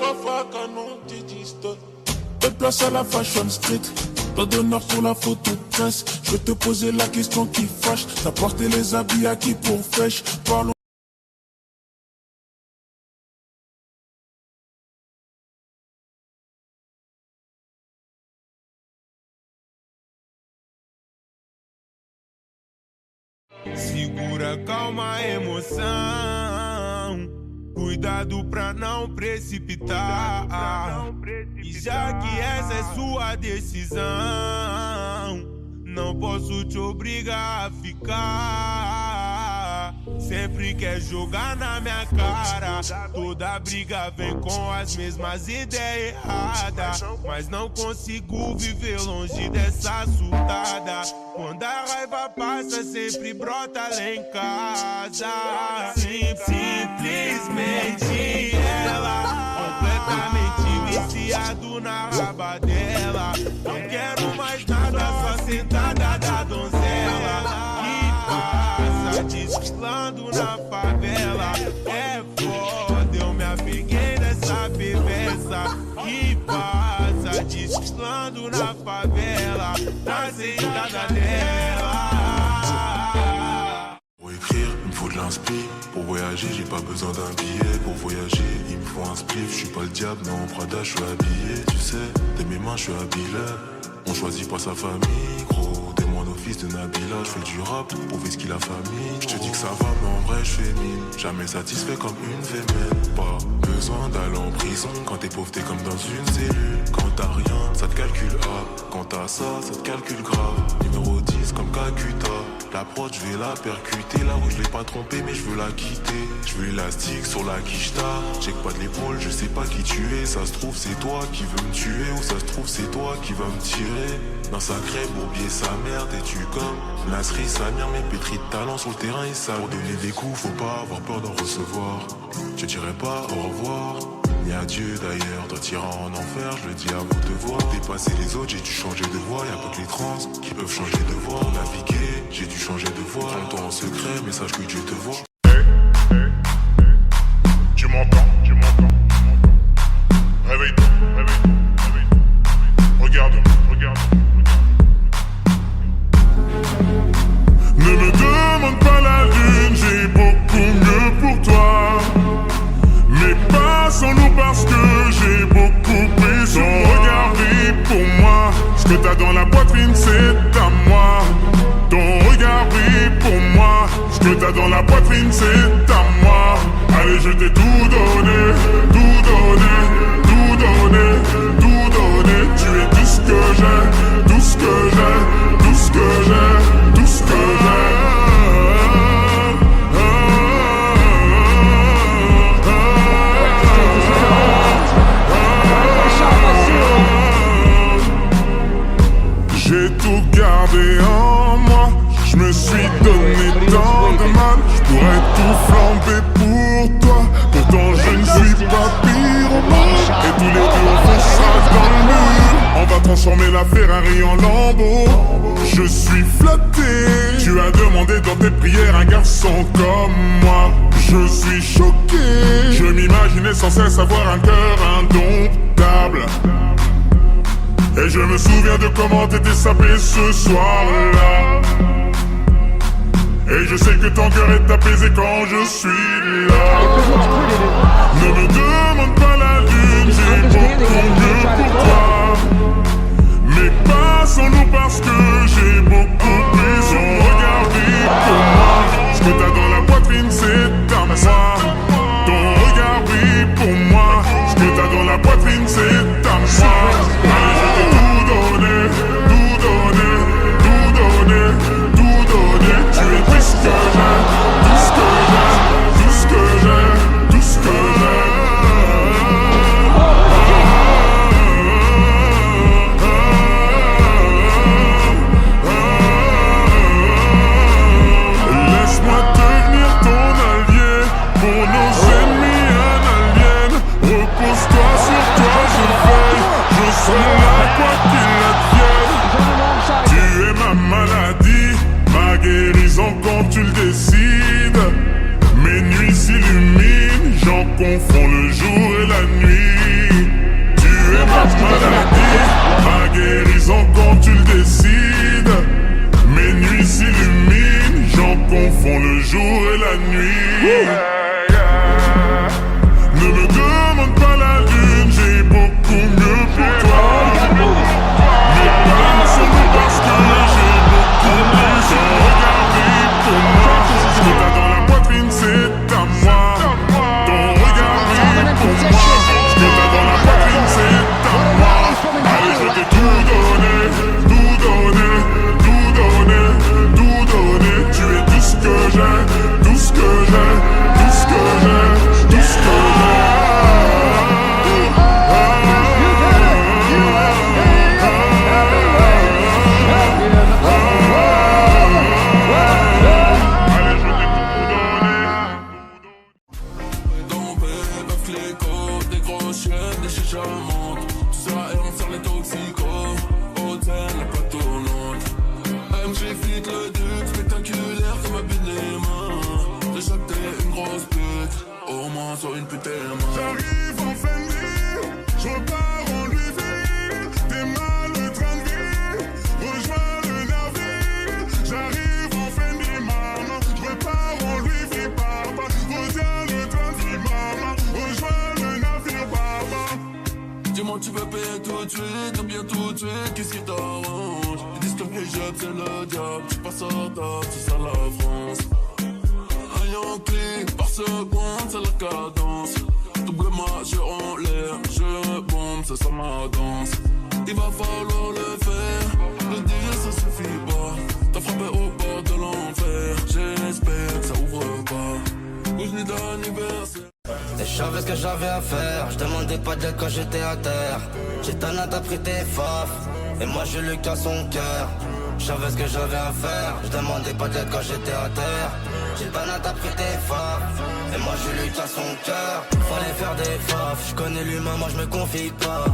Fafa canon, Didi Stone. Faites place à la fashion street. Pas d'honneur pour la photo presse. Je vais te poser la question qui fâche. T'as porté les habits à qui pour fèche? Parlons. Segura, calma a emoção. Cuidado pra não precipitar. E já que essa é sua decisão, não posso te obrigar a ficar. Sempre quer jogar na minha cara. Toda briga vem com as mesmas ideias erradas. Mas não consigo viver longe dessa surtada. Quando a raiva passa, sempre brota lá em casa. Simplesmente ela, completamente viciado na raba dela. Não quero mais nada, só sentada da donzela. Que passa desfilando na favela. É foda, eu me apeguei nessa perversa. Que passa desfilando na favela. Na sentada dela. Pour écrire, il me faut de l'inspi. Pour voyager, j'ai pas besoin d'un billet. Pour voyager, il me faut un spliff. Je suis pas le diable, non, Prada, je suis habillé. Tu sais, de mes mains, je suis habillé. On choisit pas sa famille, gros. T'es mon office de Nabila. Je fais du rap, prouver ce qu'il a famille. Je te dis que ça va, mais en vrai, je fais mine. Jamais satisfait comme une femelle. Pas besoin d'aller en prison. Quand t'es pauvre, t'es comme dans une cellule. Quand t'as rien, ça te calcule A. Quand t'as ça, ça te calcule grave. Numéro 10 comme Calcutta. La prod, je vais la percuter. La rue, je l'ai pas trompée, mais je veux la quitter. Je veux élastique sur la quicheta. Check pas de l'épaule, je sais pas qui tu es. Ça se trouve, c'est toi qui veux me tuer. Ou ça se trouve, c'est toi qui vas me tirer. Dans sa crème, bourbier, sa mère. T'es-tu comme Nasri, Samir, mais pétri de talent sur le terrain et ça. Pour donner des coups, faut pas avoir peur d'en recevoir. Je dirais pas au revoir. Ni adieu d'ailleurs, toi t'iras en enfer, je le dis à vous de voir. Dépasser les autres, j'ai dû changer de voie. Y'a pas que les trans qui peuvent changer de voie. Pour naviguer, j'ai dû changer de voie. Prends-toi en secret, mais sache que Dieu te voit. Tu m'entends, tu m'entends. Réveille-toi, réveille-toi, réveille-toi. Regarde-moi, regarde-moi. Ne me demande pas la lune, j'ai beaucoup mieux pour toi. Mais pas sans nous parce que j'ai beaucoup pris sur moi. Regardez pour moi, ce que t'as dans la poitrine c'est à moi. Ton regard brille pour moi, ce que t'as dans la poitrine c'est à moi. Allez je t'ai tout donné, tout donné, tout donné, tout donné. Tu es tout ce que j'ai, tout ce que j'ai, tout ce que j'ai, tout ce que j'ai. J'ai tout gardé en moi, je me suis donné tant de mal. Je pourrais tout flamber pour toi, pourtant je ne suis pas pyromane. Et tous les deux on foncera dans le mur. On va transformer la Ferrari en Lambeau. Je suis flatté, tu as demandé dans tes prières un garçon comme moi. Je suis choqué, je m'imaginais sans cesse avoir un cœur indomptable. Et je me souviens de comment t'étais sapé ce soir-là. Et je sais que ton cœur est apaisé quand je suis là. Ne me demande pas la lune, j'ai beaucoup mieux pour toi. Mais pas sans nous parce que j'ai beaucoup pris sur moi. Regardez pour moi, ce que t'as dans la poitrine c'est à moi. Ton regard brille pour moi, ce que t'as dans la poitrine c'est à moi. Allez, je t'ai tout donné, tout donné, tout donné, tout donné. Tu es tout ce que j'ai, tout ce que j'ai, tout ce que j'ai, tout ce que j'ai. chiennes, des chichas montent. Tu seras et on sort les toxicos. Hôtel, la plaque tournante. MG fit le duc, spectaculaire comme un but de mains. Déjà que t'es une grosse pute, au moins sois une pute main. J'arrive en Fendi, je repars en Louis V. Démarre le train de vie, rejoins le navire. J'arrive en Fendi, maman, je repars en Louis V, papa. Reviens le train de vie, maman, rejoins le navire, papa. Dis-moi tu veux payer tout de suite ou bien tout de suite, qu'est-ce qui t'arrange? Ils disent que le job c'est le diable, tu passes en table, c'est ça la France. Un clic par seconde, c'est la cadence. Double match en l'air, je bombe, c'est ça ma danse. Il va falloir le faire, le dire ça suffit pas. T'as frappé au bord de l'enfer, j'espère que ça ouvre pas. Bouge ni d'anniversaire. Et je savais ce que j'avais à faire, je demandais pas d'aide quand j'étais à terre. Gitana t'as pris tes faf, et moi j'ai le qu'à son cœur. Je savais ce que j'avais à faire, je demandais pas d'aide quand j'étais à terre. Gitana t'as pris tes faf, et moi j'ai lu qu'à son cœur. Fallait faire des faf, je connais l'humain, moi je me confie pas.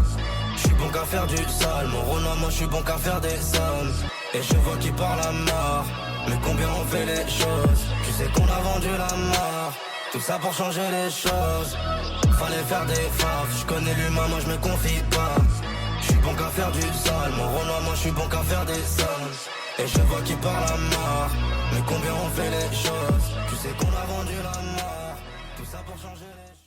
Je suis bon qu'à faire du sale, mon Renoir, moi je suis bon qu'à faire des sommes. Et je vois qui parle à mort, mais combien on fait les choses. Tu sais qu'on a vendu la mort, tout ça pour changer les choses. Fallait faire des faf, je connais l'humain, moi je me confie pas. Je suis bon qu'à faire du sale, mon Renoir, moi je suis bon qu'à faire des sommes. Et je vois qui parle à mort, mais combien on fait les choses. Tu sais qu'on a vendu la mort, tout ça pour changer les choses.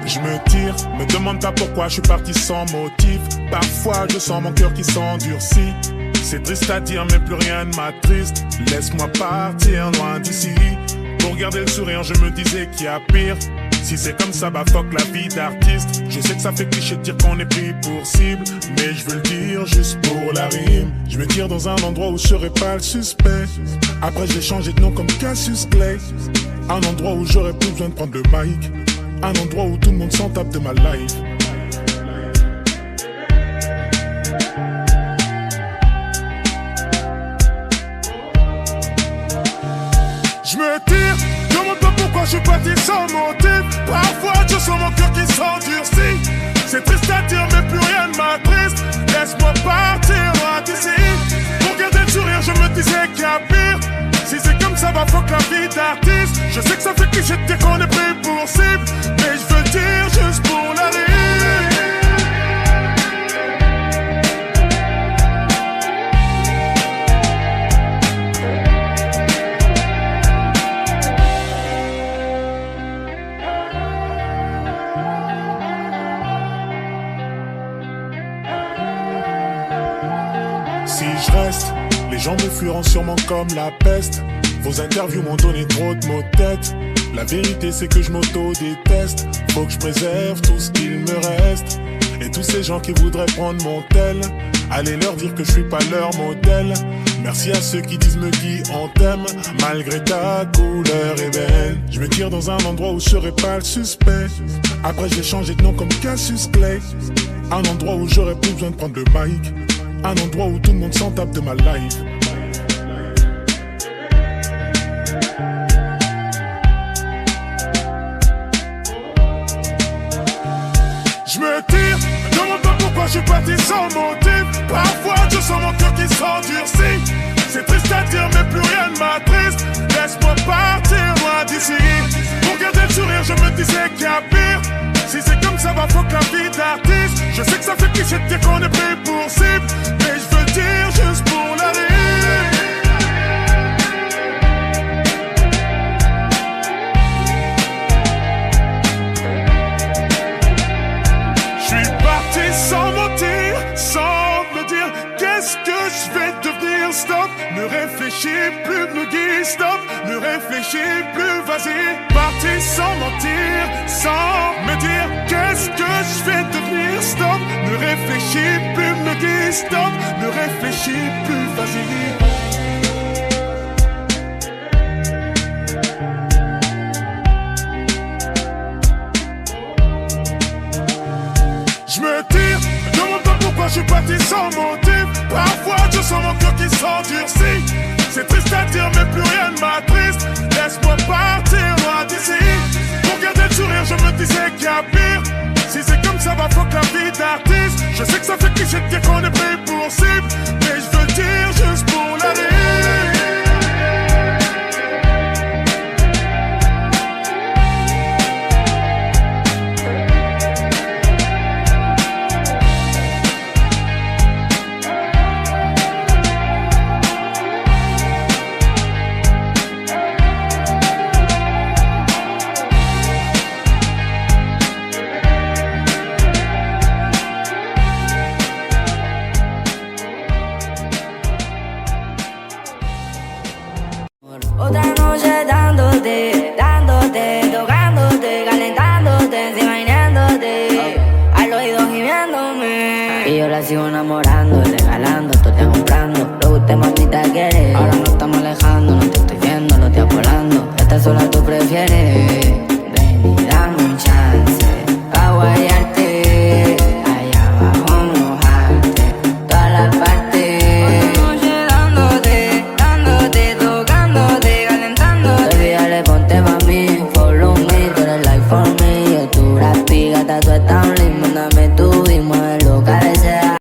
Je me tire, me demande pas pourquoi je suis parti sans motif. Parfois je sens mon cœur qui s'endurcit. C'est triste à dire mais plus rien ne m'attriste. Laisse-moi partir loin d'ici. Pour garder le sourire je me disais qu'il y a pire. Si c'est comme ça bah fuck la vie d'artiste. Je sais que ça fait cliché de dire qu'on est pris pour cible, mais je veux le dire juste pour la rime. Je me tire dans un endroit où je serai pas le suspect. Après j'ai changé de nom comme Cassius Clay. Un endroit où j'aurais plus besoin de prendre le mic. Un endroit où tout le monde s'en tape de ma life. Je me tire, demande pas pourquoi je suis parti sans motif. Parfois je sens mon cœur qui s'endurcit. C'est triste à dire mais plus rien ne m'attriste. Laisse-moi partir loin d'ici. Pour garder le sourire je me disais qu'il y a pire. Si c'est comme ça va fuck la vie d'artiste. Je sais que ça fait cliché de dire qu'on est pris pour cible, mais je veux le dire juste pour la rime. Si je reste, les gens me fuiront sûrement comme la peste. Vos interviews m'ont donné trop de maux de tête. La vérité c'est que je m'auto-déteste. Faut que je préserve tout ce qu'il me reste. Et tous ces gens qui voudraient prendre mon tel, allez leur dire que je suis pas leur modèle. Merci à ceux qui disent me qui on t'aime, malgré ta couleur ébène. Je me tire dans un endroit où je serai pas le suspect. Après j'ai changé de nom comme Cassius Clay. Un endroit où j'aurais plus besoin de prendre le mic. Un endroit où tout le monde s'en tape de ma life. Je me tire, me demande pas pourquoi je suis parti sans motif. Parfois je sens mon cœur qui s'endurcit. C'est triste à dire mais plus rien ne m'attriste. Laisse-moi partir loin d'ici. Pour garder le sourire je me disais qu'il y a pire. Si c'est comme ça va fuck la vie d'artiste. Je sais que ça fait cliché de dire qu'on est pris pour cible, mais je veux le dire juste pour la rime. J'suis parti sans mentir, sans me dire qu'est-ce que je vais devenir. Stop, ne réfléchis plus, me guide. Stop, ne réfléchis plus, vas-y. Parti sans mentir, sans me dire qu'est-ce que je vais devenir. Stop, ne réfléchis plus, me guide. Stop, ne réfléchis plus, vas-y. Je me tire, me demande pas pourquoi je suis parti sans motif. Parfois je sens mon cœur qui s'endurcit. C'est triste à dire mais plus rien ne m'attriste. Laisse-moi partir loin d'ici. Pour garder le sourire je me disais qu'il y a pire. Si c'est comme ça va fuck la vie d'artiste. Je sais que ça fait cliché de dire qu'on est pris pour cible, mais je veux le dire juste pour la rire. Otra noche dándote, dándote, tocándote, calentándote, imaginándote, al oído gimiéndome. Y yo la sigo enamorando, regalando, tú te comprando. Lo que usted mamita quiere. Ahora nos estamos alejando, no te estoy viendo, no te volando. Esta sola tú prefieres.